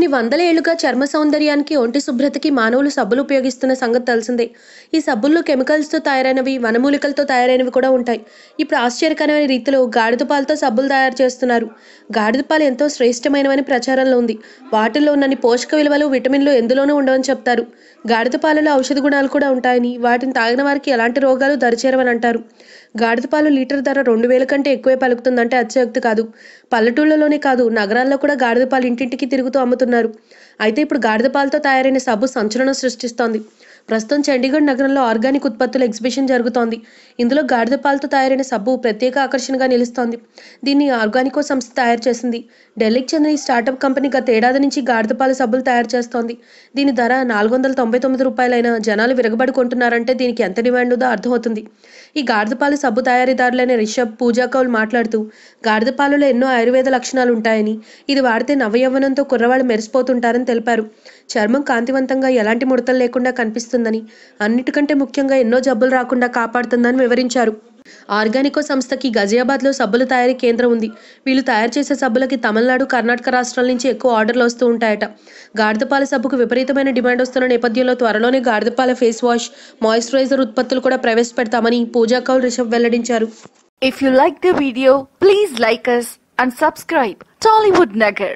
కొన్ని వందల ఏళ్లుగా చర్మ సౌందర్యానికి, ఒంటి శుభ్రతకి మానవులు సబ్బులు ఉపయోగిస్తున్న సంగతి తెలిసిందే. ఈ సబ్బుల్లో కెమికల్స్‌తో తయారైనవి, వనమూలికలతో తయారైనవి కూడా ఉంటాయి. ఇప్పుడు ఆశ్చర్యకరమైన రీతిలో గాడిద పాలతో సబ్బులు తయారు చేస్తున్నారు. గాడిద పాలు ఎంతో శ్రేష్టమైనవని ప్రచారంలో ఉంది. వాటిల్లో ఉన్నన్ని పోషక విలువలు, విటమిన్లు ఎందులోనూ ఉండవని చెప్తారు. గాడిద పాలలో ఔషధ గుణాలు కూడా ఉంటాయని, వాటిని తాగిన వారికి ఎలాంటి రోగాలు దరిచేరవని అంటారు. గాడిద పాలు లీటర్ ధర 2000 కంటే ఎక్కువే పలుకుతుందంటే అతిశయోక్తి కాదు. పల్లెటూళ్లలోనే కాదు, నగరాల్లో కూడా గాడిద పాలు ఇంటింటికి తిరుగుతూ అమ్ముతున్నారు. అయితే ఇప్పుడు గాడిద పాలతో తయారైన సబ్బు సంచలనం సృష్టిస్తోంది. ప్రస్తుతం చండీగఢ్ నగరంలో ఆర్గానిక్ ఉత్పత్తుల ఎగ్జిబిషన్ జరుగుతోంది. ఇందులో గాడిద పాలతో తయారైన సబ్బు ప్రత్యేక ఆకర్షణగా నిలుస్తోంది. దీన్ని ఆర్గానికో సంస్థ తయారు చేసింది. ఢిల్లీకి చెందిన ఈ స్టార్టప్ కంపెనీ గత ఏడాది నుంచి గాడిద పాల సబ్బులు తయారు చేస్తోంది. దీని ధర ₹499 జనాలు విరగబడి కొంటున్నారంటే దీనికి ఎంత డిమాండ్ ఉందో అర్థమవుతుంది. ఈ గాడిద పాల సబ్బు తయారీదారులైన రిషబ్, పూజా కౌల్ మాట్లాడుతూ, గాడిద పాలలో ఎన్నో ఆయుర్వేద లక్షణాలు ఉంటాయని, ఇది వాడితే నవయవ్వనంతో కుర్రవాళ్ళు మెరిసిపోతుంటారని తెలిపారు. చర్మం కాంతివంతంగా, ఎలాంటి ముడతలు లేకుండా కనిపిస్తుందని, అన్నిటికంటే ముఖ్యంగా ఎన్నో జబ్బులు రాకుండా కాపాడుతుందని వివరించారు. ఆర్గానికో సంస్థకి గజియాబాద్లో సబ్బుల తయారీ కేంద్రం ఉంది. వీళ్ళు తయారు చేసే సబ్బులకి తమిళనాడు, కర్ణాటక రాష్ట్రాల నుంచి ఎక్కువ ఆర్డర్లు వస్తూ ఉంటాయట. గాడిద పాల సబ్బుకు విపరీతమైన డిమాండ్ వస్తున్న నేపథ్యంలో త్వరలోనే గాడిద పాల ఫేస్ వాష్, మాయిశ్చరైజర్ ఉత్పత్తులు కూడా ప్రవేశపెడతామని పూజా కౌల్, రిషబ్ వెల్లడించారు. If you like the video, please like us and subscribe Tollywood Nagar.